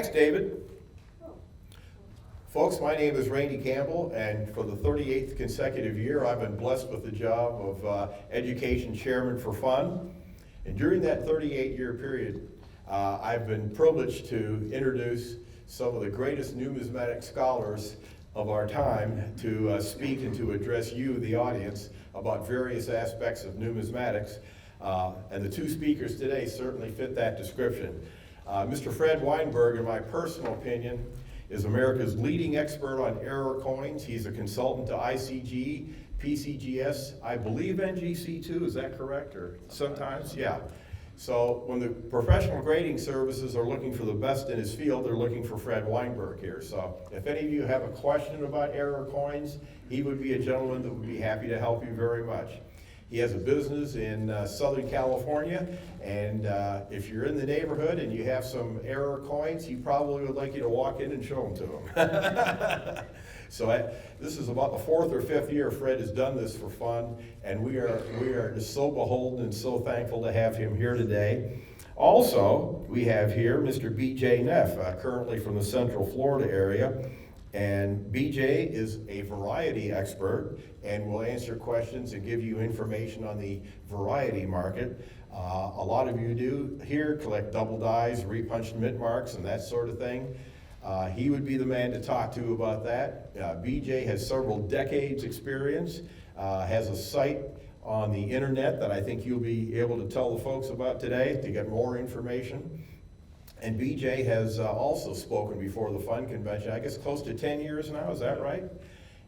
Thanks, David. Folks, my name is Randy Campbell, and for the 38th consecutive year, I've been blessed with the job of Education Chairman for Fun. And during that 38-year period, I've been privileged to introduce some of the greatest numismatic scholars of our time to speak and to address you, the audience, about various aspects of numismatics. And the two speakers today certainly fit that description. Mr. Fred Weinberg, in my personal opinion, is America's leading expert on error coins. He's a consultant to ICG, PCGS, I believe NGC too, is that correct? Or sometimes, yeah. So when the professional grading services are looking for the best in his field, they're looking for Fred Weinberg here. So if any of you have a question about error coins, he would be a gentleman that would be happy to help you very much. He has a business in Southern California, and if you're in the neighborhood and you have some error coins, he probably would like you to walk in and show them to him. So this is about the 4th or 5th year Fred has done this for fun, and we are just so beholden and so thankful to have him here today. Also, we have here Mr. B.J. Neff, currently from the Central Florida area. And B.J. is a variety expert and will answer questions and give you information on the variety market. A lot of you do here collect double dies, repunched mint marks, and that sort of thing. He would be the man to talk to about that. B.J. has several decades experience, has a site on the internet that I think you'll be able to tell the folks about today to get more information. And B.J. has also spoken before the Fun Convention, I guess close to 10 years now, is that right?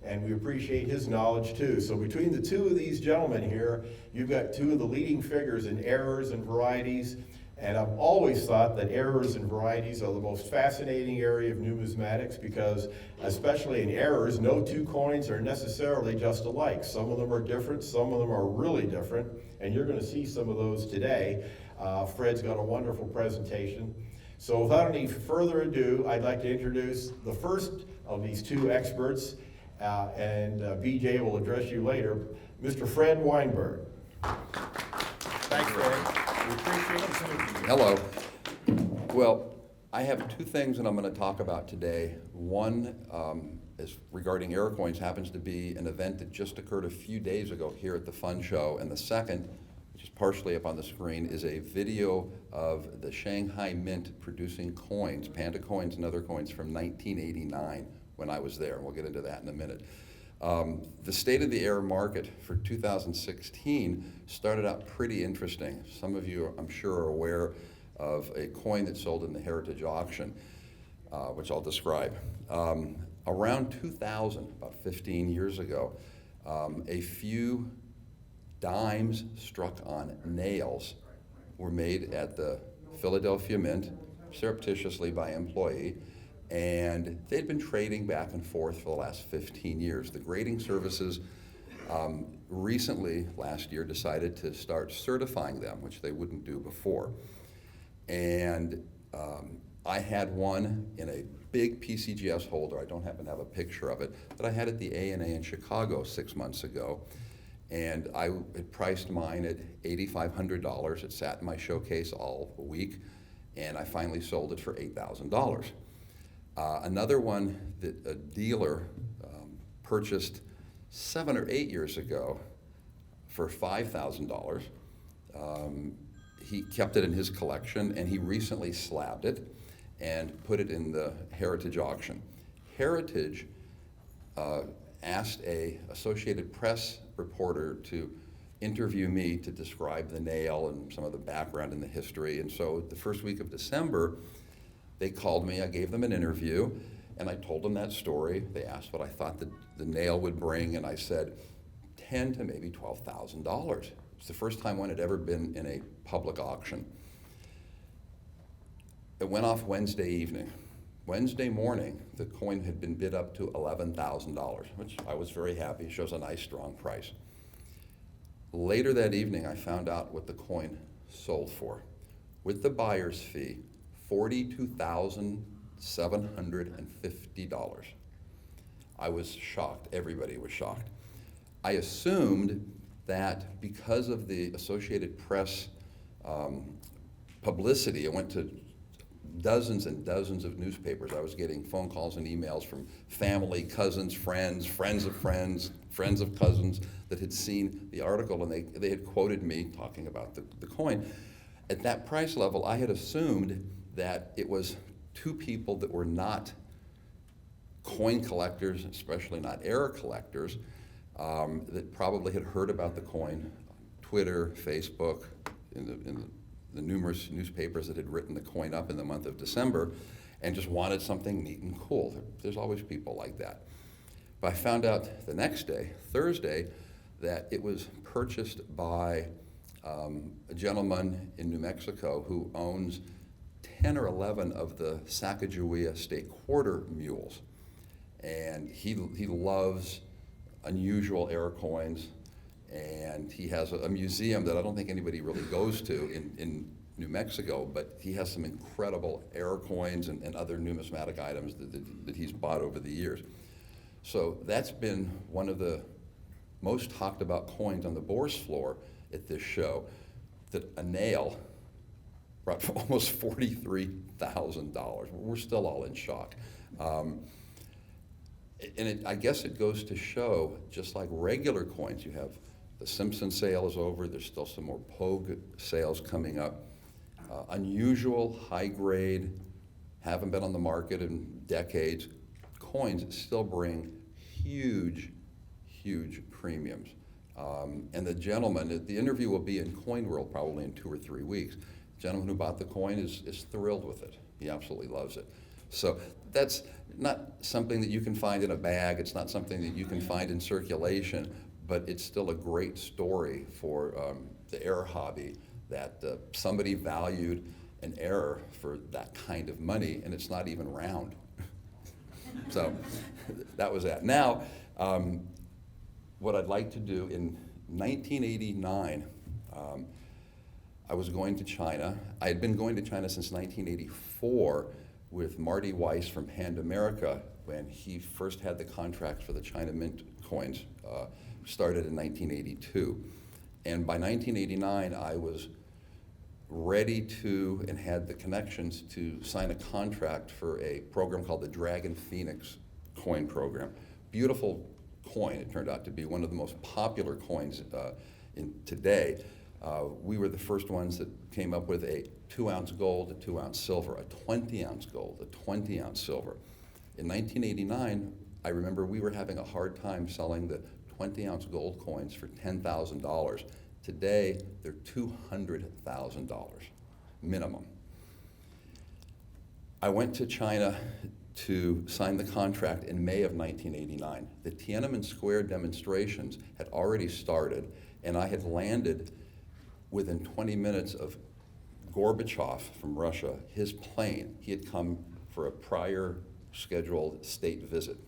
And we appreciate his knowledge too. So between the two of these gentlemen here, you've got two of the leading figures in errors and varieties. And I've always thought that errors and varieties are the most fascinating area of numismatics because, especially in errors, no two coins are necessarily just alike. Some of them are different, some of them are really different, and you're going to see some of those today. Fred's got a wonderful presentation. So without any further ado, I'd like to introduce the first of these two experts, and BJ will address you later, Mr. Fred Weinberg. Thanks, Fred. We appreciate you speaking here. Hello. Well, I have two things that I'm going to talk about today. One is regarding error coins, happens to be an event that just occurred a few days ago here at the Fun Show, and the second, which is partially up on the screen, is a video of the Shanghai Mint producing coins, panda coins and other coins from 1989 when I was there. We'll get into that in a minute. The state of the error market for 2016 started out pretty interesting. Some of you, I'm sure, are aware of a coin that sold in the Heritage Auction, which I'll describe. Around 2000, about 15 years ago, a few dimes struck on nails were made at the Philadelphia Mint, surreptitiously by an employee, and they'd been trading back and forth for the last 15 years. The grading services recently, last year, decided to start certifying them, which they wouldn't do before. And I had one in a big PCGS holder. I don't happen to have a picture of it, but I had it at the A&A in Chicago 6 months ago. And I had priced mine at $8,500. It sat in my showcase all week, and I finally sold it for $8,000. Another one that a dealer purchased 7 or 8 years ago for $5,000. He kept it in his collection, and he recently slabbed it and put it in the Heritage Auction. Heritage asked a Associated Press reporter to interview me to describe the nail and some of the background and the history. And so the first week of December, they called me, I gave them an interview, and I told them that story. They asked what I thought the nail would bring, and I said $10,000 to maybe $12,000. It's the first time one had ever been in a public auction. It went off Wednesday evening. Wednesday morning, the coin had been bid up to $11,000, which I was very happy. It shows a nice, strong price. Later that evening, I found out what the coin sold for. With the buyer's fee, $42,750. I was shocked. Everybody was shocked. I assumed that because of the Associated Press publicity, it went to dozens and dozens of newspapers. I was getting phone calls and emails from family, cousins, friends, friends of friends, friends of cousins that had seen the article, and they had quoted me talking about the coin. At that price level, I had assumed that it was two people that were not coin collectors, especially not error collectors, that probably had heard about the coin, Twitter, Facebook, in the numerous newspapers that had written the coin up in the month of December, and just wanted something neat and cool. There's always people like that. But I found out the next day, Thursday, that it was purchased by a gentleman in New Mexico who owns 10 or 11 of the Sacagawea State Quarter mules. And he loves unusual error coins, and he has a museum that I don't think anybody really goes to in New Mexico, but he has some incredible error coins and other numismatic items that he's bought over the years. So that's been one of the most talked about coins on the Bourse floor at this show, that a nail brought for almost $43,000. We're still all in shock. I guess it goes to show, just like regular coins, you have the Simpson sale is over, there's still some more Pogue sales coming up. Unusual, high grade, haven't been on the market in decades, coins still bring huge, huge premiums. And the gentleman, the interview will be in Coin World probably in 2 or 3 weeks. The gentleman who bought the coin is thrilled with it. He absolutely loves it. So that's not something that you can find in a bag. It's not something that you can find in circulation, but it's still a great story for the error hobby, that somebody valued an error for that kind of money, and it's not even round. So that was that. Now, what I'd like to do, in 1989, I was going to China. I had been going to China since 1984 with Marty Weiss from Hand America when he first had the contracts for the China Mint coins, started in 1982. And by 1989, I was ready to, and had the connections to, sign a contract for a program called the Dragon Phoenix coin program. Beautiful coin. It turned out to be one of the most popular coins today. We were the first ones that came up with a 2-ounce gold, a 2-ounce silver, a 20-ounce gold, a 20-ounce silver. In 1989, I remember we were having a hard time selling the 20-ounce gold coins for $10,000. Today, they're $200,000 minimum. I went to China to sign the contract in May of 1989. The Tiananmen Square demonstrations had already started, and I had landed within 20 minutes of Gorbachev from Russia, his plane. He had come for a prior scheduled state visit.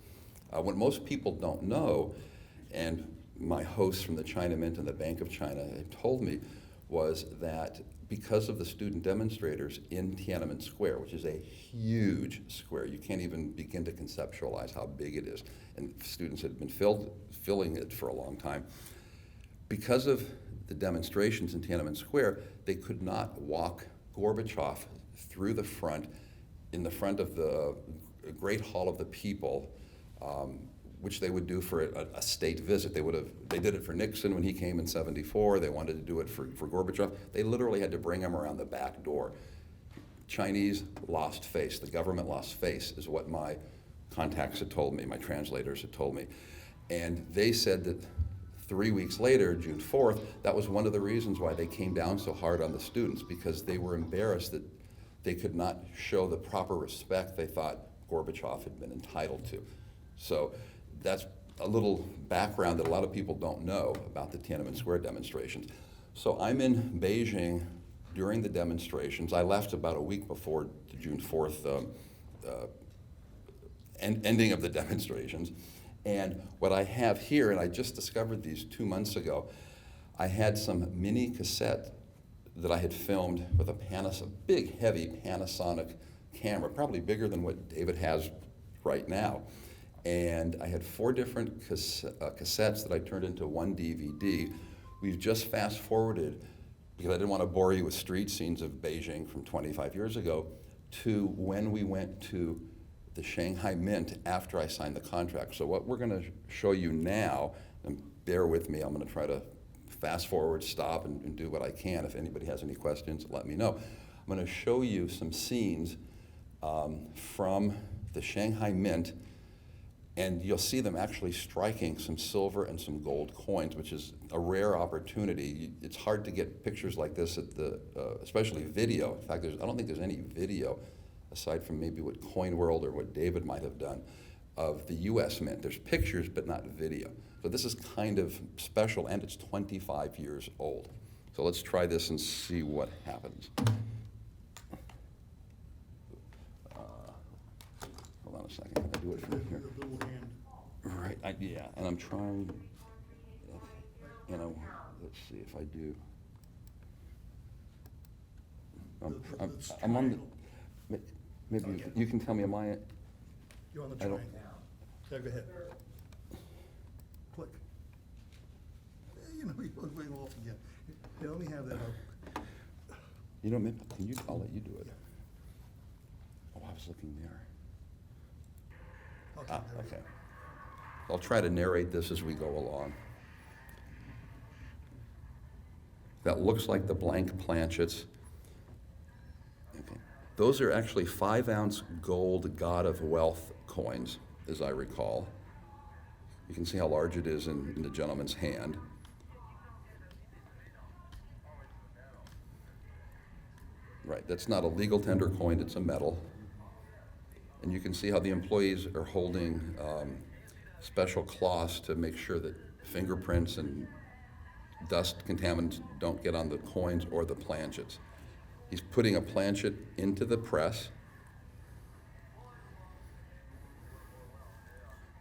What most people don't know, and my hosts from the China Mint and the Bank of China had told me, was that because of the student demonstrators in Tiananmen Square, which is a huge square, you can't even begin to conceptualize how big it is, and students had been filling it for a long time. Because of the demonstrations in Tiananmen Square, they could not walk Gorbachev through the front, in the front of the Great Hall of the People, which they would do for a state visit. They did it for Nixon when he came in '74. They wanted to do it for Gorbachev. They literally had to bring him around the back door. Chinese lost face. The government lost face, is what my contacts had told me, my translators had told me. And they said that 3 weeks later, June 4th, that was one of the reasons why they came down so hard on the students, because they were embarrassed that they could not show the proper respect they thought Gorbachev had been entitled to. So that's a little background that a lot of people don't know about the Tiananmen Square demonstrations. So I'm in Beijing during the demonstrations. I left about a week before the June 4th ending of the demonstrations. And what I have here, and I just discovered these 2 months ago, I had some mini cassette that I had filmed with a big, heavy Panasonic camera, probably bigger than what David has right now. And I had 4 different cassettes that I turned into one DVD. We've just fast forwarded, because I didn't want to bore you with street scenes of Beijing from 25 years ago. to when we went to the Shanghai Mint after I signed the contract. So what we're going to show you now, and bear with me, I'm going to try to fast forward, stop, and do what I can. If anybody has any questions, let me know. I'm going to show you some scenes from the Shanghai Mint, and you'll see them actually striking some silver and some gold coins, which is a rare opportunity. It's hard to get pictures like this at the, especially video. In fact, I don't think there's any video, aside from maybe what Coin World or what David might have done, of the US Mint. There's pictures, but not video. So this is kind of special, and it's 25 years old. So let's try this and see what happens. Hold on a second, can I do it from here? The little hand. Right, yeah, and I'm trying, you know, let's see if I do. I'm on the, maybe you can tell me, am I? You're on the I don't- triangle. Yeah, go ahead. Click. You know, you look way off again. Here, let me have that up. You know, maybe, can you, I'll let you do it. Oh, I was looking there. Okay, Ah, there we go. okay. I'll try to narrate this as we go along. That looks like the blank planchets. Okay. Those are actually 5-ounce gold God of Wealth coins, as I recall. You can see how large it is in the gentleman's hand. Right, that's not a legal tender coin, it's a metal. And you can see how the employees are holding special cloths to make sure that fingerprints and dust contaminants don't get on the coins or the planchets. He's putting a planchet into the press.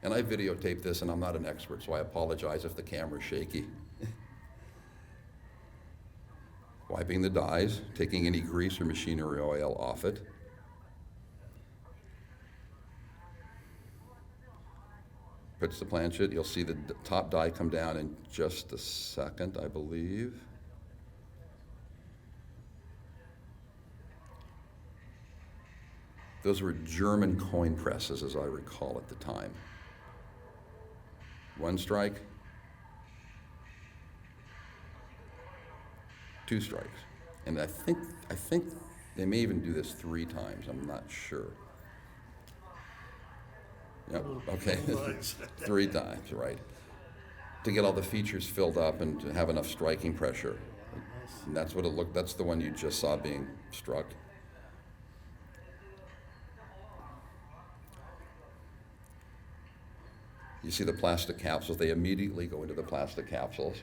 And I videotaped this, and I'm not an expert, so I apologize if the camera's shaky. Wiping the dies, taking any grease or machinery oil off it. Puts the planchet, you'll see the top die come down in just a second, I believe. Those were German coin presses, as I recall at the time. One strike, 2 strikes. And I think they may even do this 3 times, I'm not sure. Yep, okay, 3 times, right. To get all the features filled up and to have enough striking pressure. And that's what it looked, that's the one you just saw being struck. You see the plastic capsules, they immediately go into the plastic capsules.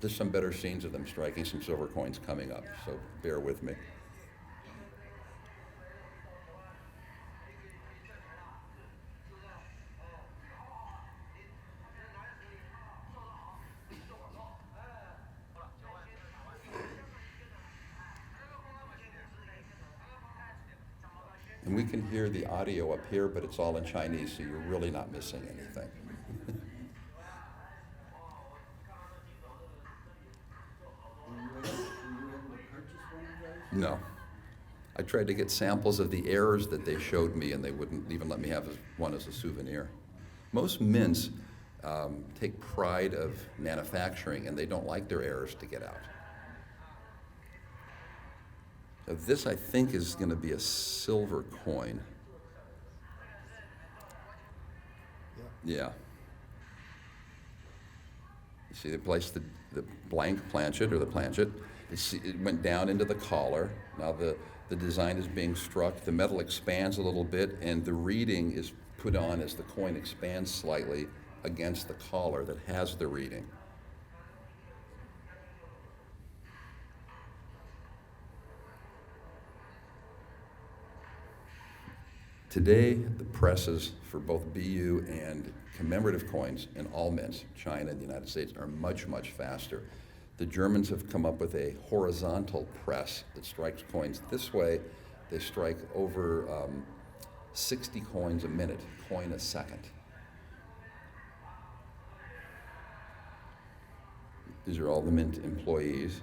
There's some better scenes of them striking some silver coins coming up, so bear with me. And we can hear the audio up here, but it's all in Chinese, so you're really not missing anything. No. I tried to get samples of the errors that they showed me, and they wouldn't even let me have one as a souvenir. Most mints take pride of manufacturing, and they don't like their errors to get out. Now, this, I think, is going to be a silver coin. Yeah. You see, they placed the blank planchet, or the planchet. It went down into the collar. Now the design is being struck. The metal expands a little bit, and the reading is put on as the coin expands slightly against the collar that has the reading. Today, the presses for both BU and commemorative coins in all mints, China and the United States, are much, much faster. The Germans have come up with a horizontal press that strikes coins this way. They strike over 60 coins a minute, coin a second. These are all the Mint employees.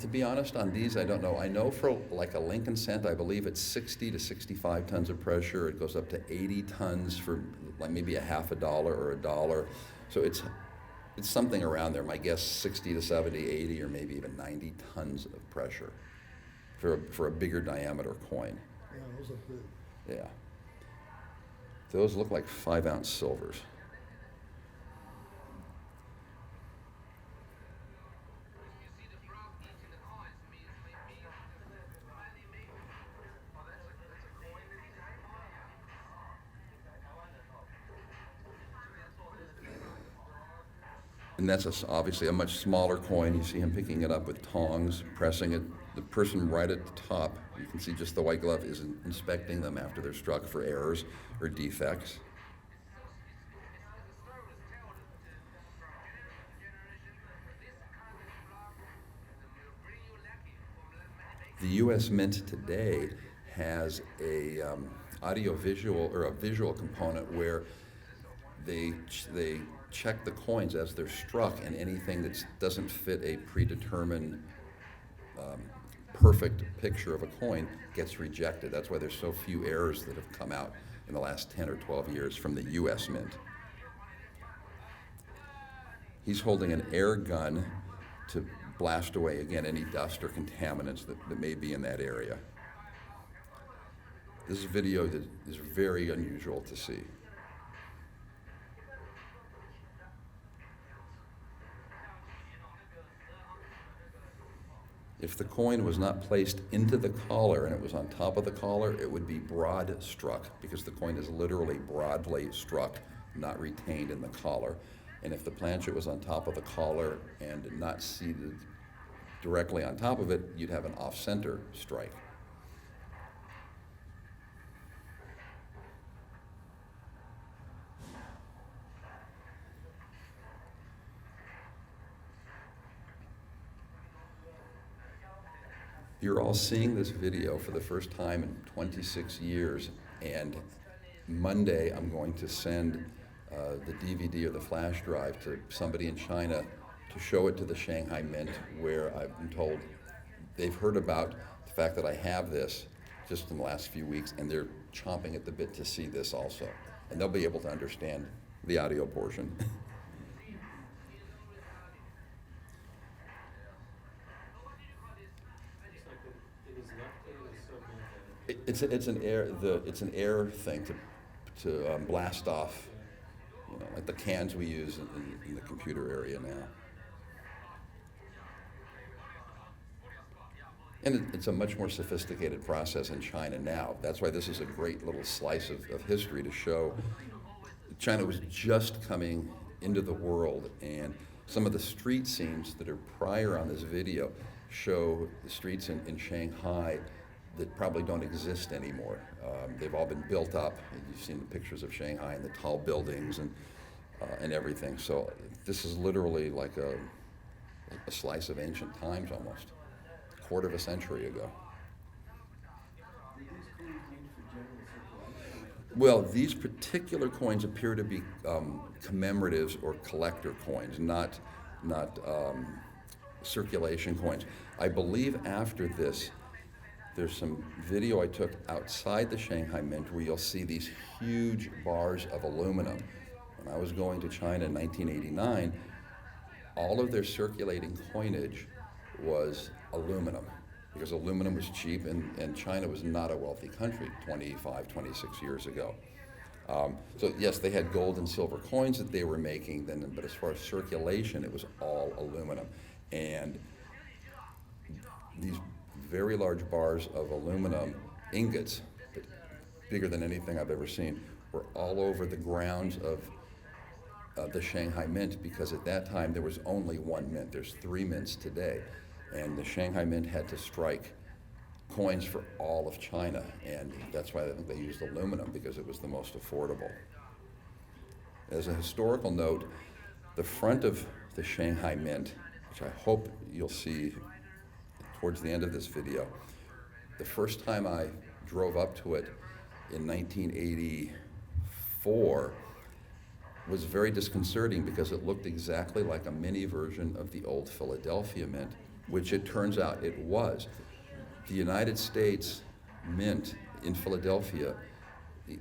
To be honest, on these, I don't know. I know for like a Lincoln cent, I believe it's 60 to 65 tons of pressure. It goes up to 80 tons for like maybe a half a dollar or a dollar. So it's something around there. My guess, 60 to 70, 80, or maybe even 90 tons of pressure for a bigger diameter coin. Yeah, those are big. Yeah. Those look like 5-ounce silvers. And that's obviously a much smaller coin. You see him picking it up with tongs, pressing it. The person right at the top, you can see just the white glove, is inspecting them after they're struck for errors or defects. The U.S. Mint today has a audio-visual or a visual component where they check the coins as they're struck, and anything that doesn't fit a predetermined perfect picture of a coin gets rejected. That's why there's so few errors that have come out in the last 10 or 12 years from the U.S. Mint. He's holding an air gun to blast away, again, any dust or contaminants that may be in that area. This is a video that is very unusual to see. If the coin was not placed into the collar and it was on top of the collar, it would be broad struck, because the coin is literally broadly struck, not retained in the collar. And if the planchet was on top of the collar and not seated directly on top of it, you'd have an off-center strike. You're all seeing this video for the first time in 26 years, and Monday I'm going to send the DVD or the flash drive to somebody in China to show it to the Shanghai Mint, where I've been told they've heard about the fact that I have this just in the last few weeks, and they're chomping at the bit to see this also. And they'll be able to understand the audio portion. It's an air thing to blast off, like the cans we use in the computer area now. And it's a much more sophisticated process in China now. That's why this is a great little slice of history to show. China was just coming into the world, and some of the street scenes that are prior on this video show the streets in Shanghai that probably don't exist anymore. They've all been built up. You've seen the pictures of Shanghai and the tall buildings and everything. So this is literally like a slice of ancient times almost, a quarter of a century ago. Well, these particular coins appear to be commemoratives or collector coins, not circulation coins. I believe after this, there's some video I took outside the Shanghai Mint where you'll see these huge bars of aluminum. When I was going to China in 1989, all of their circulating coinage was aluminum, because aluminum was cheap, and China was not a wealthy country 25, 26 years ago. So yes, they had gold and silver coins that they were making then, but as far as circulation, it was all aluminum. And these very large bars of aluminum ingots, bigger than anything I've ever seen, were all over the grounds of the Shanghai Mint, because at that time there was only one mint. There's 3 mints today, and the Shanghai Mint had to strike coins for all of China, and that's why I think they used aluminum, because it was the most affordable. As a historical note, the front of the Shanghai Mint, which I hope you'll see towards the end of this video, the first time I drove up to it in 1984 before was very disconcerting because it looked exactly like a mini version of the old Philadelphia mint, which it turns out it was. The United States Mint in Philadelphia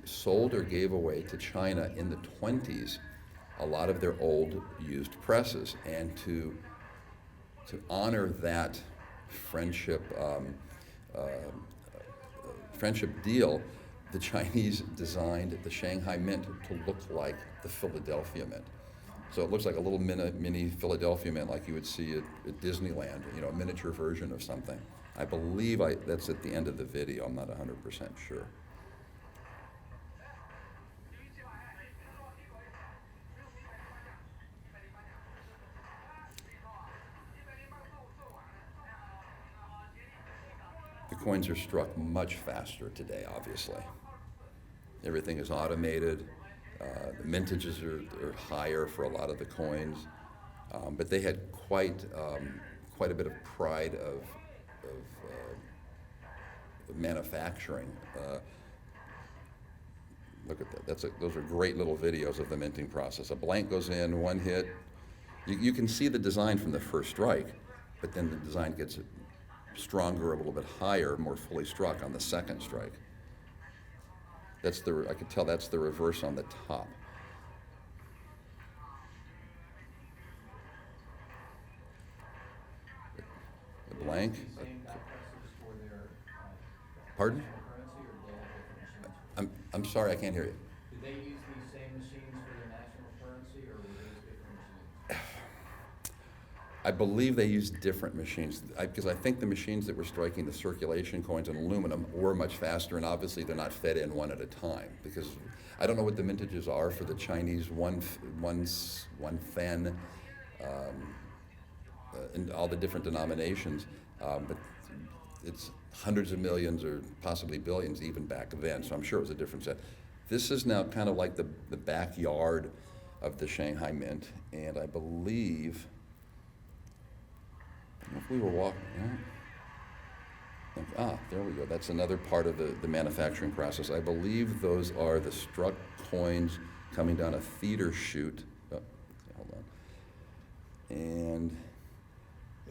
sold or gave away to China in the 20s a lot of their old used presses, and to honor that friendship friendship deal, the Chinese designed the Shanghai Mint to look like the Philadelphia Mint. So it looks like a little mini Philadelphia Mint, like you would see at Disneyland, you know, a miniature version of something. I believe that's at the end of the video. I'm not 100% sure. The coins are struck much faster today, obviously. Everything is automated. The mintages are higher for a lot of the coins, but they had quite a bit of pride of manufacturing. Look at that. Those are great little videos of the minting process. A blank goes in, one hit. You can see the design from the first strike, but then the design gets stronger, a little bit higher, more fully struck on the second strike. I could tell that's the reverse on the top. The blank. Pardon? I'm sorry, I can't hear you. Did they use these same machines for their national currency, or were those different machines? I believe they used different machines, because I think the machines that were striking the circulation coins in aluminum were much faster, and obviously they're not fed in one at a time, because I don't know what the mintages are for the Chinese one fen, and all the different denominations, but it's hundreds of millions or possibly billions even back then, so I'm sure it was a different set. This is now kind of like the backyard of the Shanghai Mint, and I believe, if we were walking, there we go. That's another part of the manufacturing process. I believe those are the struck coins coming down a theater chute. Oh, hold on. And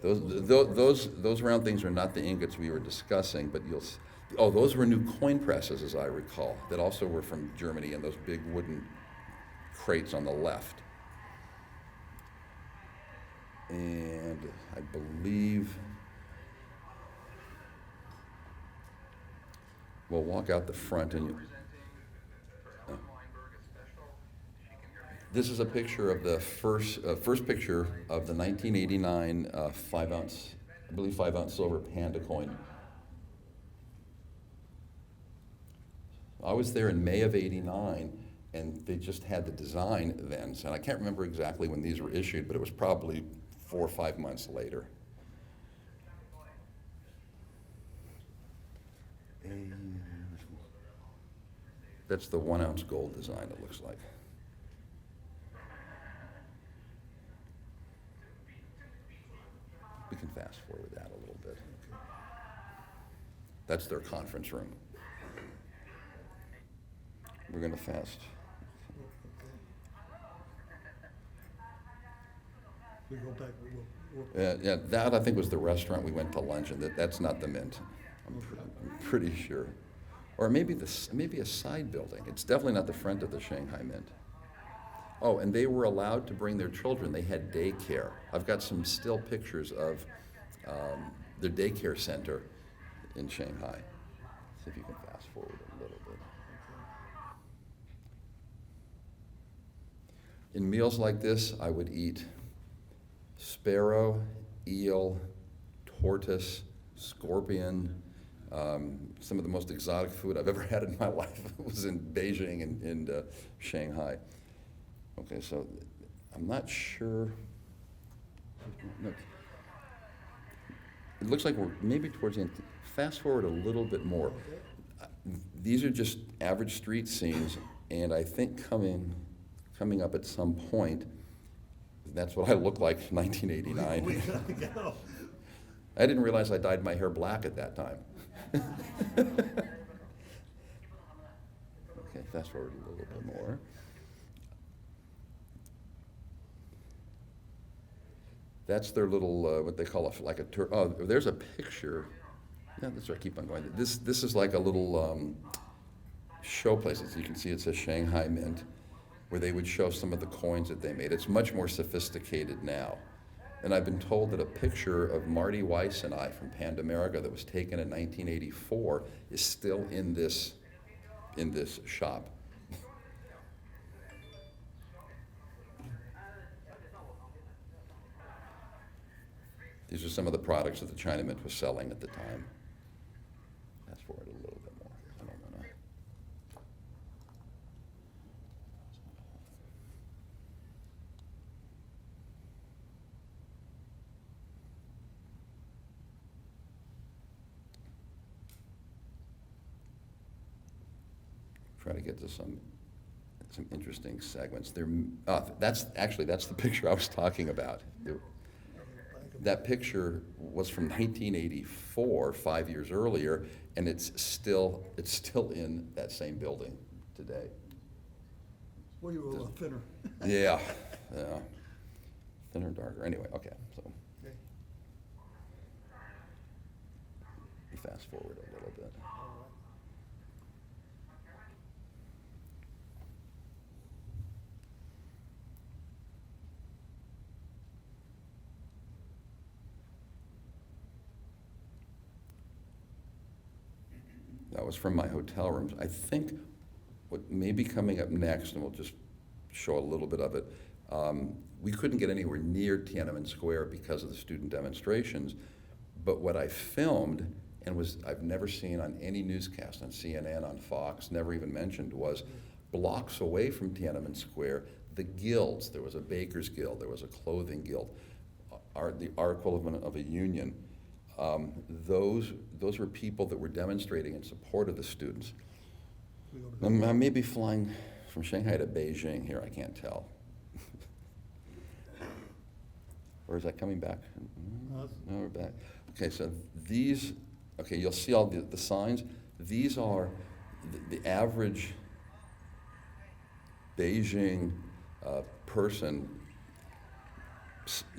those round things are not the ingots we were discussing, but those were new coin presses, as I recall, that also were from Germany, and those big wooden crates on the left. And I believe we'll walk out the front, and this is a picture of the first picture of the 1989 5-ounce silver panda coin. I was there in May of '89, and they just had the design then, and I can't remember exactly when these were issued, but it was probably 4 or 5 months later. And that's the 1-ounce gold design, it looks like. We can fast forward that a little bit. That's their conference room. We're going to fast. We go back, Yeah, that I think was the restaurant we went to lunch, and that's not the Mint. I'm pretty sure, or maybe a side building. It's definitely not the front of the Shanghai Mint. Oh, and they were allowed to bring their children. They had daycare. I've got some still pictures of their daycare center in Shanghai. See if you can fast forward a little bit. In meals like this, I would eat sparrow, eel, tortoise, scorpion. Some of the most exotic food I've ever had in my life was in Beijing and Shanghai. Okay, so I'm not sure. No. It looks like we're maybe towards the end. Fast forward a little bit more. These are just average street scenes, and I think coming up at some point, that's what I look like in 1989. I didn't realize I dyed my hair black at that time. Okay, fast forward a little bit more. That's their little, what they call like a tour. Oh, there's a picture. Yeah, that's right. Keep on going. This is like a little show place. As you can see, it says Shanghai Mint, where they would show some of the coins that they made. It's much more sophisticated now. And I've been told that a picture of Marty Weiss and I from Pan-America that was taken in 1984 is still in this shop. These are some of the products that the China Mint was selling at the time. Fast forward a little bit more. I don't want to. Try to get to some interesting segments. That's the picture I was talking about. That picture was from 1984, 5 years earlier, and it's still in that same building today. Well, you were a little thinner. Yeah. Thinner, darker. Anyway, okay. So Okay. fast forward a little bit. That was from my hotel rooms. I think what may be coming up next, and we'll just show a little bit of it, we couldn't get anywhere near Tiananmen Square because of the student demonstrations, but what I filmed and I've never seen on any newscast, on CNN, on Fox, never even mentioned, was blocks away from Tiananmen Square, the guilds. There was a baker's guild, there was a clothing guild, our equivalent of a union. Those were people that were demonstrating in support of the students. I may be flying from Shanghai to Beijing here, I can't tell. Or is that coming back? No, we're back. Okay, so you'll see all the signs. These are the average Beijing person.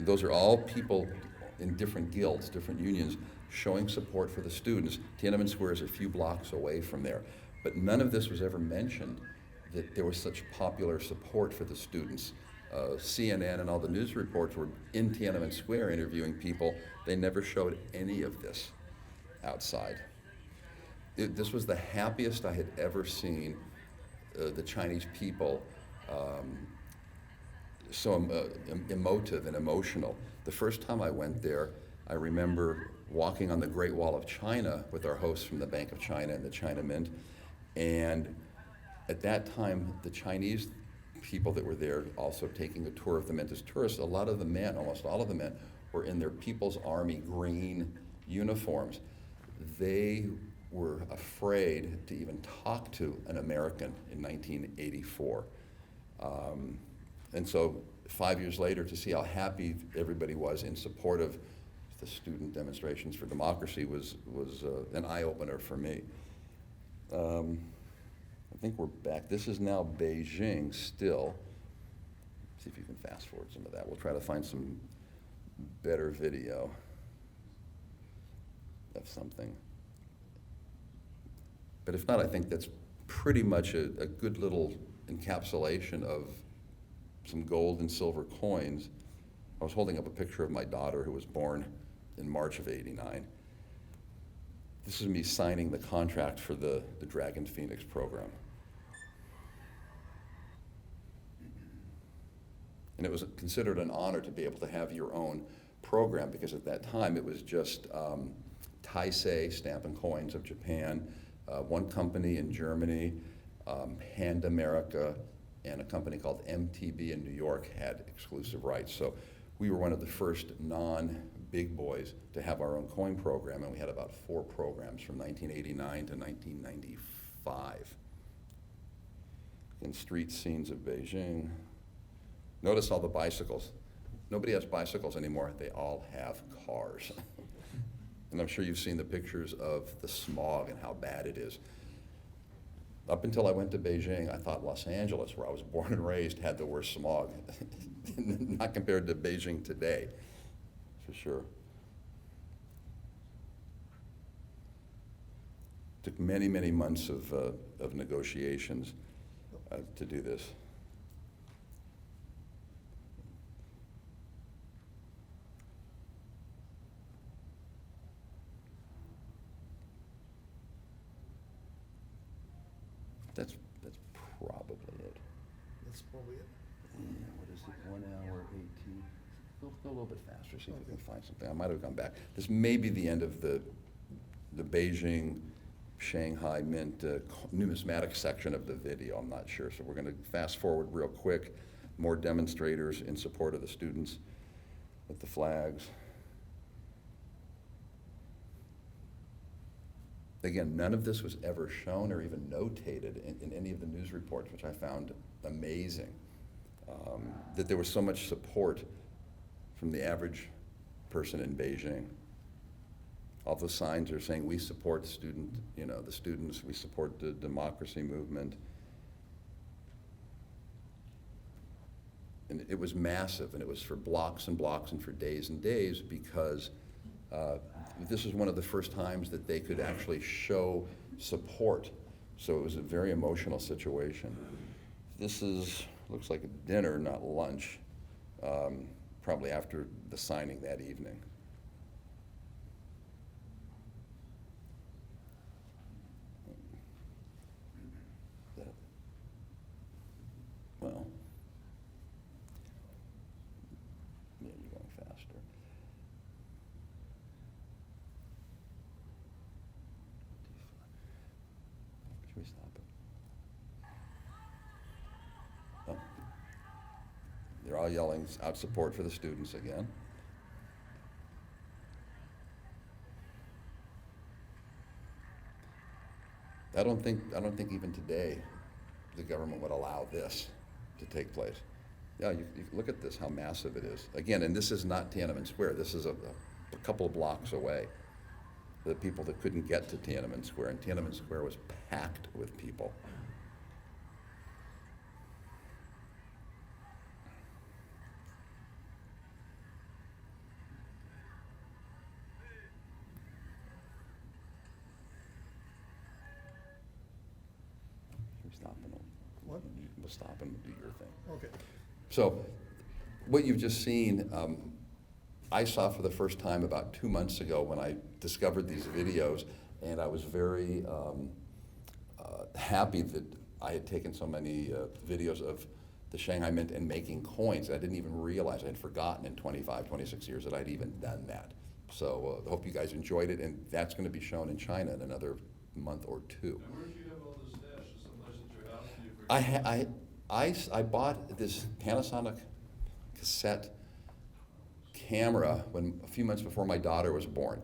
Those are all people in different guilds, different unions, showing support for the students. Tiananmen Square is a few blocks away from there. But none of this was ever mentioned, that there was such popular support for the students. CNN and all the news reports were in Tiananmen Square interviewing people. They never showed any of this outside. This was the happiest I had ever seen the Chinese people so emotive and emotional. The first time I went there, I remember walking on the Great Wall of China with our hosts from the Bank of China and the China Mint. And at that time, the Chinese people that were there also taking a tour of the Mint as tourists, a lot of the men, almost all of the men, were in their People's Army green uniforms. They were afraid to even talk to an American in 1984. And so 5 years later, to see how happy everybody was in support of the student demonstrations for democracy was an eye-opener for me. I think we're back. This is now Beijing still. See if you can fast forward some of that. We'll try to find some better video of something. But if not, I think that's pretty much a good little encapsulation of some gold and silver coins. I was holding up a picture of my daughter who was born in March of '89. This is me signing the contract for the Dragon Phoenix program. And it was considered an honor to be able to have your own program, because at that time it was just Taisei Stamp and Coins of Japan, one company in Germany, Pan-America, and a company called MTB in New York had exclusive rights. So we were one of the first non-big boys to have our own coin program, and we had about 4 programs from 1989 to 1995. In street scenes of Beijing. Notice all the bicycles. Nobody has bicycles anymore. They all have cars. And I'm sure you've seen the pictures of the smog and how bad it is. Up until I went to Beijing, I thought Los Angeles, where I was born and raised, had the worst smog. Not compared to Beijing today. for sure. Took many, many months of negotiations to do this. That's probably it. That's probably it. Yeah, what is it, 1 hour 18? Go a little bit faster, see if we can find something. I might have gone back. This may be the end of the Beijing, Shanghai Mint numismatic section of the video, I'm not sure. So we're gonna fast forward real quick. More demonstrators in support of the students with the flags. Again, none of this was ever shown or even notated in any of the news reports, which I found amazing. That there was so much support from the average person in Beijing. All the signs are saying, we support the students, we support the democracy movement. And it was massive, and it was for blocks and blocks and for days and days, because this was one of the first times that they could actually show support. So it was a very emotional situation. This looks like a dinner, not lunch, probably after the signing that evening. Well, yeah, you're going faster. Should we stop it? Oh. They're all yelling out support for the students again. I don't think even today the government would allow this to take place. Yeah, you look at this, how massive it is. Again, and this is not Tiananmen Square. This is a couple of blocks away. The people that couldn't get to Tiananmen Square, and Tiananmen Square was packed with people. Should we stop and What? we'll stop and do your thing. Okay. So, what you've just seen, I saw for the first time about 2 months ago when I discovered these videos, and I was very happy that I had taken so many videos of the Shanghai Mint and making coins. I didn't even realize, I had forgotten in 25, 26 years that I'd even done that. So I hope you guys enjoyed it, and that's going to be shown in China in another month or two. And where did you have all this stash? Is someplace at your house? Do you forget? I bought this Panasonic cassette camera a few months before my daughter was born.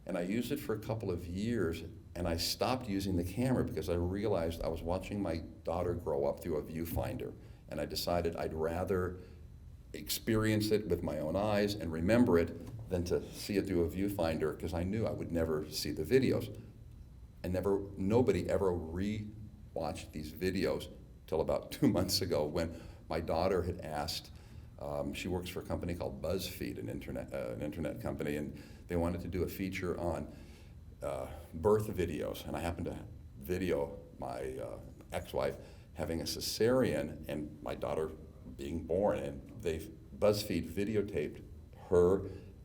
And I used it for a couple of years, and I stopped using the camera because I realized I was watching my daughter grow up through a viewfinder. And I decided I'd rather experience it with my own eyes and remember it than to see it through a viewfinder, because I knew I would never see the videos. And nobody ever re-watched these videos till about 2 months ago, when my daughter had asked, she works for a company called BuzzFeed, an internet company, and they wanted to do a feature on birth videos. And I happened to video my ex-wife having a cesarean and my daughter being born, and BuzzFeed videotaped her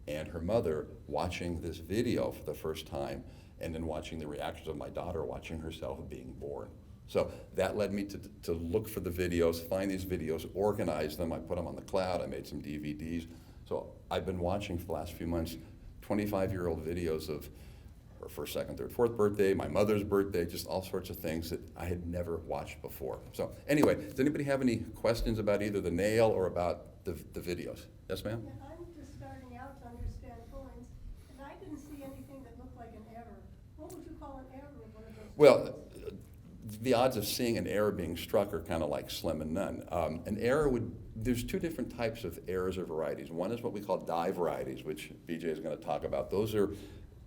and her mother watching this video for the first time, and then watching the reactions of my daughter watching herself being born. So that led me to look for the videos, find these videos, organize them. I put them on the cloud. I made some DVDs. So I've been watching for the last few months 25-year-old videos of her first, second, third, fourth birthday, my mother's birthday, just all sorts of things that I had never watched before. So anyway, does anybody have any questions about either the nail or about the videos? Yes, ma'am? Yeah, I'm just starting out to understand coins, and I didn't see anything that looked like an error. What would you call an error with one of those? Well, the odds of seeing an error being struck are kind of like slim and none. An error there's two different types of errors or varieties. One is what we call die varieties, which BJ is going to talk about. Those are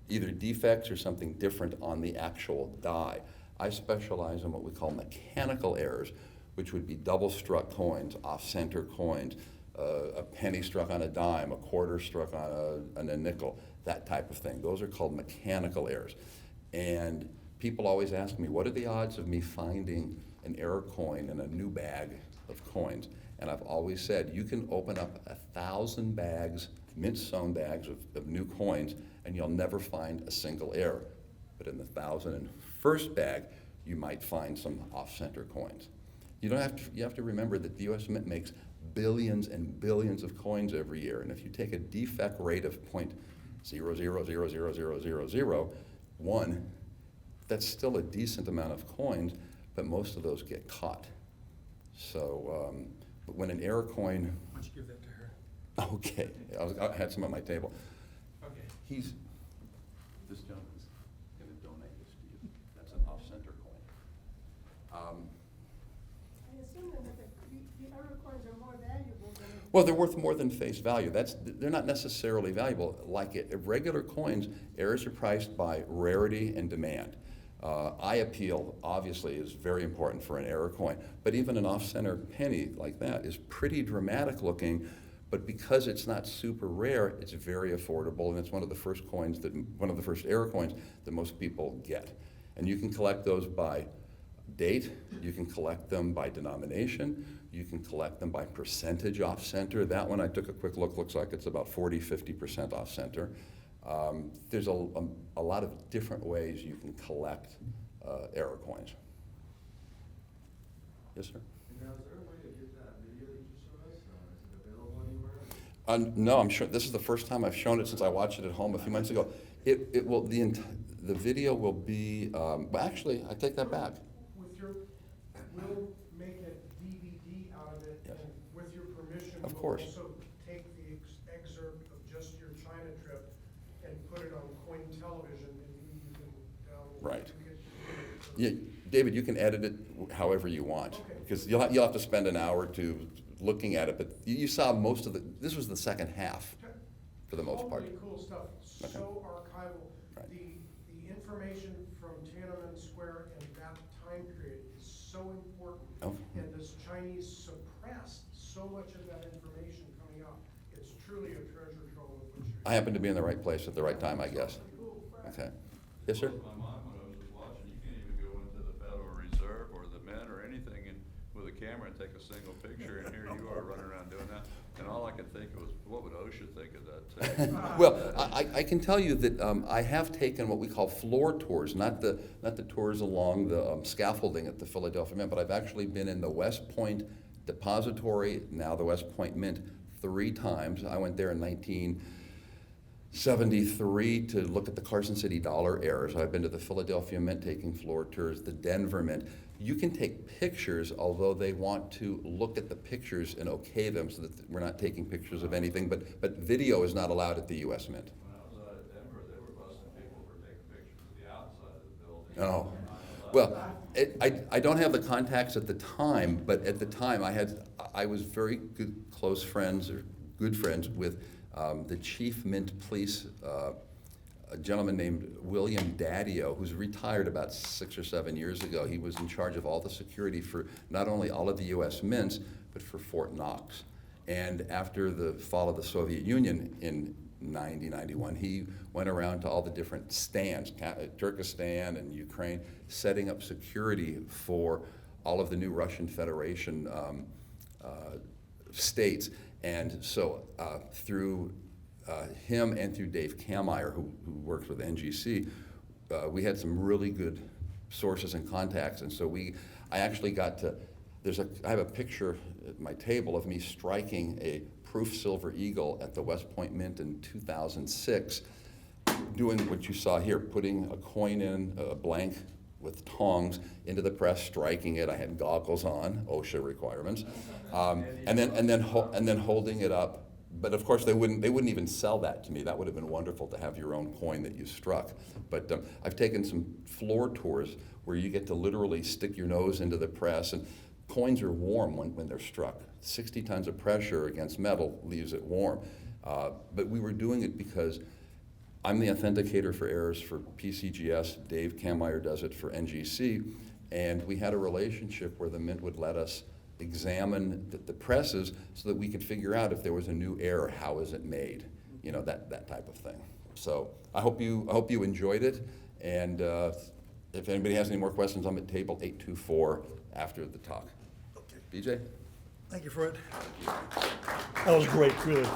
either defects or something different on the actual die. I specialize in what we call mechanical errors, which would be double struck coins, off-center coins, a penny struck on a dime, a quarter struck on a nickel, that type of thing. Those are called mechanical errors. And people always ask me, what are the odds of me finding an error coin in a new bag of coins? And I've always said, you can open up 1,000 bags, mint-sewn bags of new coins, and you'll never find a single error. But in the 1,001st bag, you might find some off-center coins. You have to remember that the U.S. Mint makes billions and billions of coins every year, and if you take a defect rate of 0.0000001, that's still a decent amount of coins, but most of those get caught. So, but when an error coin, Why don't you give that to her? okay, I had some on my table. Okay. This gentleman's going to donate this to you. That's an off-center coin. I assume then that the error coins are more valuable than. Well, they're worth more than face value. They're not necessarily valuable. Like regular coins, errors are priced by rarity and demand. Eye appeal, obviously, is very important for an error coin, but even an off-center penny like that is pretty dramatic looking, but because it's not super rare, it's very affordable, and it's one of the first error coins that most people get. And you can collect those by date, you can collect them by denomination, you can collect them by percentage off-center. That one I took a quick look, looks like it's about 40–50% off-center. There's a lot of different ways you can collect error coins. Yes, sir? Now, is there a way to get that video that you showed us? Is it available anywhere? No, I'm sure, this is the first time I've shown it since I watched it at home a few months ago. It will, the video will be, well, actually, I take that back. We'll make a DVD out of it, Yes. and with your permission, Of we'll course. also take the excerpt of just your China trip and put it on Coin Television, and you can download. Right. it. Yeah, David, you can edit it however you want, Okay. because you'll have to spend an hour or two looking at it, but you saw most of this was the second half, for the most part. Totally cool stuff, Okay. so archival. Right. The information from Tiananmen Square and that time period is so important. Oh. And this Chinese suppressed so much of that information coming out. It's truly a treasure trove of what you're. I happened to be in the right place at the right time, I guess. Cool. Okay. Yes, sir? My mind when I was just watching, you can't even go into the Federal Reserve or the Mint or anything and with a camera and take a single picture, and here you are running around doing that. And all I could think was, what would OSHA think of that too? Well, I can tell you that I have taken what we call floor tours, not the tours along the scaffolding at the Philadelphia Mint, but I've actually been in the West Point Depository, now the West Point Mint, 3 times. I went there in 1973 to look at the Carson City dollar errors. I've been to the Philadelphia Mint taking floor tours, the Denver Mint. You can take pictures, although they want to look at the pictures and okay them so that we're not taking pictures of anything, but video is not allowed at the U.S. Mint. When I was out at Denver, they were busting people for taking pictures of the outside of the building. Oh, well, I don't have the contacts at the time, but at the time I was very good, close friends or good friends with the chief mint police, a gentleman named William Daddio, who's retired about 6 or 7 years ago. He was in charge of all the security for not only all of the U.S. mints, but for Fort Knox. And after the fall of the Soviet Union in 91, he went around to all the different stands, Turkestan and Ukraine, setting up security for all of the new Russian Federation states. And so through him and through Dave Kammeyer, who works with NGC, we had some really good sources and contacts. And so I actually got to, I have a picture at my table of me striking a proof silver eagle at the West Point Mint in 2006, doing what you saw here, putting a coin in, a blank with tongs into the press, striking it. I had goggles on, OSHA requirements, and then holding it up. But of course, they wouldn't even sell that to me. That would have been wonderful to have your own coin that you struck. But I've taken some floor tours where you get to literally stick your nose into the press, and coins are warm when they're struck. 60 tons of pressure against metal leaves it warm. But we were doing it because I'm the authenticator for errors for PCGS. Dave Kammeyer does it for NGC. And we had a relationship where the Mint would let us examine the presses so that we could figure out if there was a new error, how is it made, that type of thing. So I hope you enjoyed it, and if anybody has any more questions, I'm at table 824 after the talk. Okay. BJ? Thank you, Fred. That was great, really.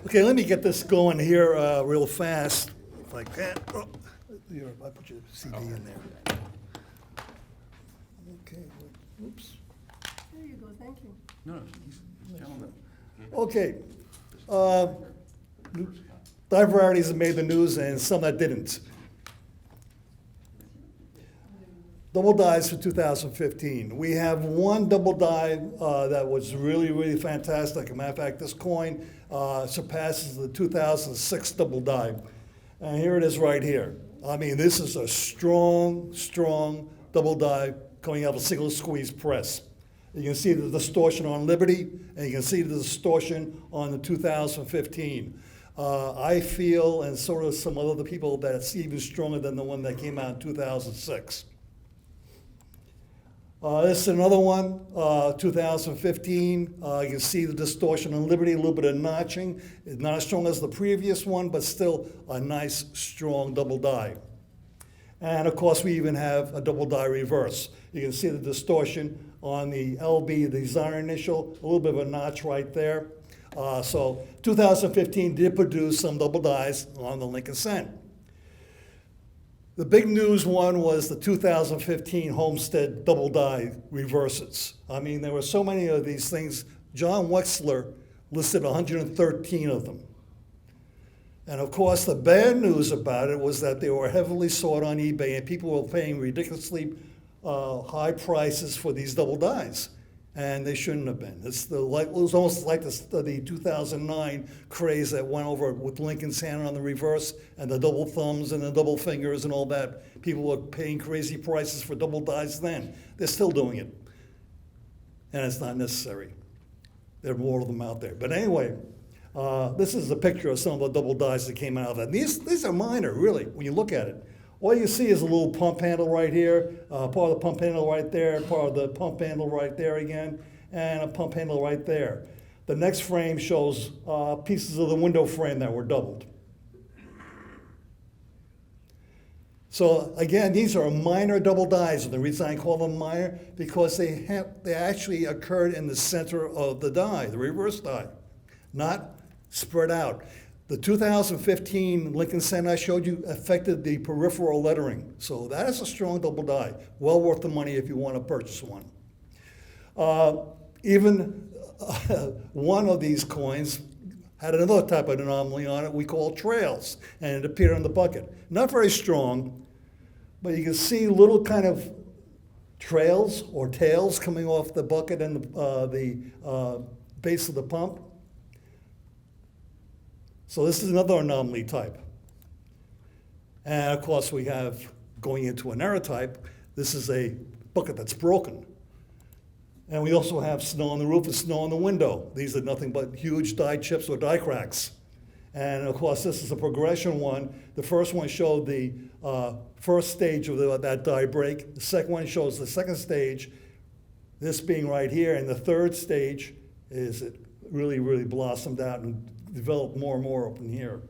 Okay, let me get this going here real fast, if I can. Oh, here, I put your CD in there. Okay, oops. There you go, thank you. No, gentlemen. Okay. Die varieties that made the news and some that didn't. Double dies for 2015. We have one double die that was really, really fantastic. As a matter of fact, this coin surpasses the 2006 double die. And here it is right here. I mean, this is a strong, strong double die coming out of a single squeeze press. You can see the distortion on Liberty, and you can see the distortion on the 2015. I feel, and sort of some other people, that it's even stronger than the one that came out in 2006. This is another one, 2015. You can see the distortion on Liberty, a little bit of notching. It's not as strong as the previous one, but still a nice, strong double die. And of course, we even have a double die reverse. You can see the distortion on the LB, the designer initial, a little bit of a notch right there. So 2015 did produce some double dies on the Lincoln Cent. The big news one was the 2015 Homestead double die reverses. I mean, there were so many of these things. John Wexler listed 113 of them. And of course, the bad news about it was that they were heavily sought on eBay, and people were paying ridiculously high prices for these double dies. And they shouldn't have been. It was almost like the 2009 craze that went over with Lincoln's hand on the reverse and the double thumbs and the double fingers and all that. People were paying crazy prices for double dies then. They're still doing it. And it's not necessary. There are more of them out there. But anyway, this is a picture of some of the double dies that came out of that. These are minor, really, when you look at it. All you see is a little pump handle right here, part of the pump handle right there, part of the pump handle right there again, and a pump handle right there. The next frame shows pieces of the window frame that were doubled. So again, these are minor double dies, and the reason I call them minor, because they actually occurred in the center of the die, the reverse die, not spread out. The 2015 Lincoln Cent I showed you affected the peripheral lettering. So that is a strong double die. Well worth the money if you want to purchase one. Even one of these coins had another type of anomaly on it we call trails, and it appeared on the bucket. Not very strong, but you can see little kind of trails or tails coming off the bucket and the base of the pump. So this is another anomaly type. And of course we have, going into an error type, this is a bucket that's broken. And we also have snow on the roof and snow on the window. These are nothing but huge die chips or die cracks. And of course this is a progression one. The first one showed the first stage of that die break. The second one shows the second stage, this being right here. And the third stage is it really, really blossomed out and developed more and more up in here.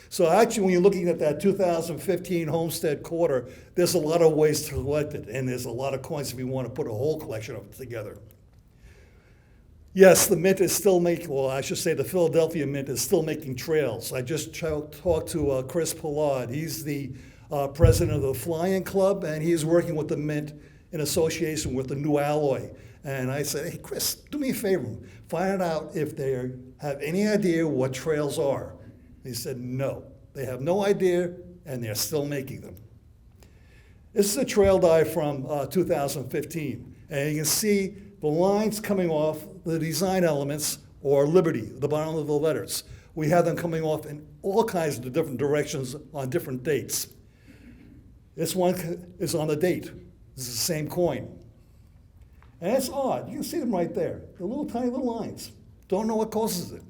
So actually, when you're looking at that 2015 Homestead quarter, there's a lot of ways to collect it, and there's a lot of coins if you want to put a whole collection of it together. Yes, the Mint is still making, well, I should say the Philadelphia Mint is still making trails. I just talked to Chris Pollard. He's the president of the Fly-In Club, and he is working with the Mint in association with the new alloy. And I said, hey, Chris, do me a favor. Find out if they have any idea what trails are. He said, no. They have no idea, and they're still making them. This is a trail die from 2015. And you can see the lines coming off the design elements, or Liberty, the bottom of the letters. We have them coming off in all kinds of different directions on different dates. This one is on the date. This is the same coin. And it's odd. You can see them right there. The little tiny little lines. Don't know what causes it.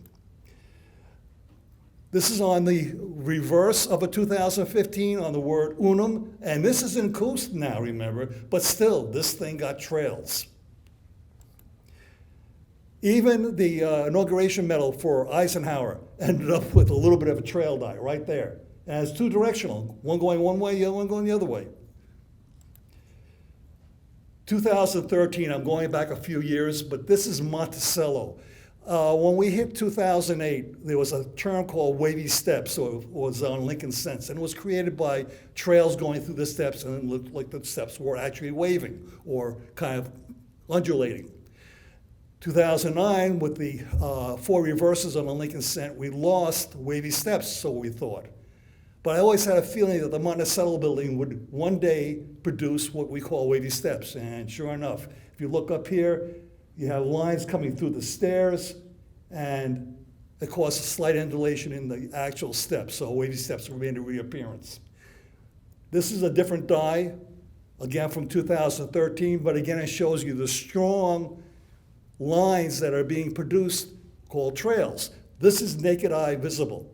This is on the reverse of a 2015 on the word unum. And this is in Coast now, remember. But still, this thing got trails. Even the inauguration medal for Eisenhower ended up with a little bit of a trail die right there. And it's two directional, one going one way, the other one going the other way. 2013, I'm going back a few years, but this is Monticello. When we hit 2008, there was a term called wavy steps, so it was on Lincoln Sense, and it was created by trails going through the steps, and it looked like the steps were actually waving or kind of undulating. 2009, with the 4 reverses on the Lincoln Cent, we lost wavy steps, so we thought. But I always had a feeling that the Monticello building would one day produce what we call wavy steps, and sure enough, if you look up here, you have lines coming through the stairs, and it causes a slight undulation in the actual steps, so wavy steps remain a reappearance. This is a different die, again from 2013, but again it shows you the strong lines that are being produced called trails. This is naked eye visible.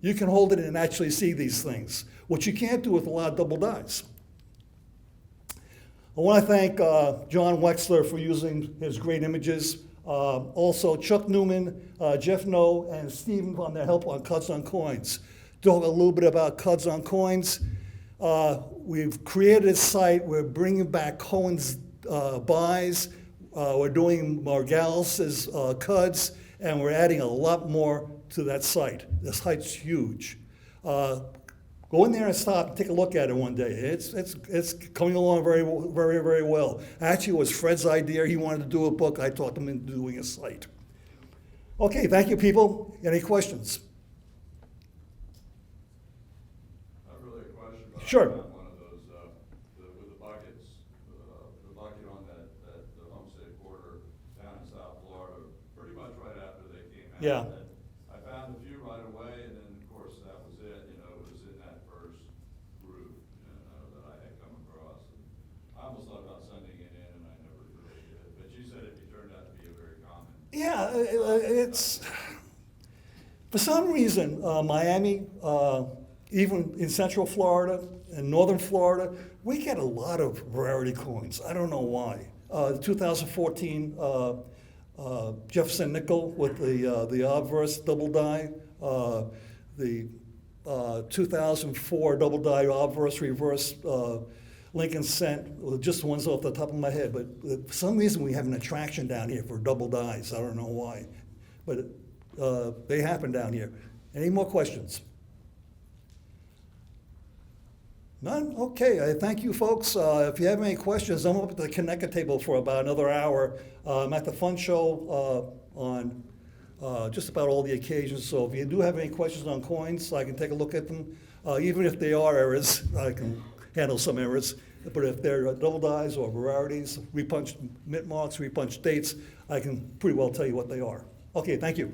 You can hold it and actually see these things, which you can't do with a lot of double dies. I want to thank John Wexler for using his great images. Also Chuck Newman, Jeff Noe, and Stephen on their help on Cuds on Coins. Talk a little bit about Cuds on Coins. We've created a site. We're bringing back Cohen's buys. We're doing Margalis's Cuds, and we're adding a lot more to that site. The site's huge. Go in there and stop and take a look at it one day. It's coming along very, very, very well. Actually, it was Fred's idea. He wanted to do a book. I talked him into doing a site. Okay, thank you, people. Any questions? Not really a question, but Sure. I found one of those, with the buckets, the bucket on that the homestead quarter down in South Florida, pretty much right after they came out. Yeah. And I found a few right away, and then, of course, that was it, it was in that first group, that I had come across. And I almost thought about sending it in, and I never really did, but you said it turned out to be a very common. Yeah, it's, for some reason, Miami, even in Central Florida and Northern Florida, we get a lot of rarity coins. I don't know why. 2014 Jefferson nickel with the obverse double die, the 2004 double die obverse reverse Lincoln Cent, just the ones off the top of my head. But for some reason we have an attraction down here for double dies. I don't know why, but they happen down here. Any more questions? None? Okay, I thank you, folks. If you have any questions, I'm up at the Connecticut table for about another hour. I'm at the Fun Show on just about all the occasions, so if you do have any questions on coins, I can take a look at them. Even if they are errors, I can handle some errors. But if they're double dies or rarities, repunched mint marks, repunched dates, I can pretty well tell you what they are. Okay, thank you.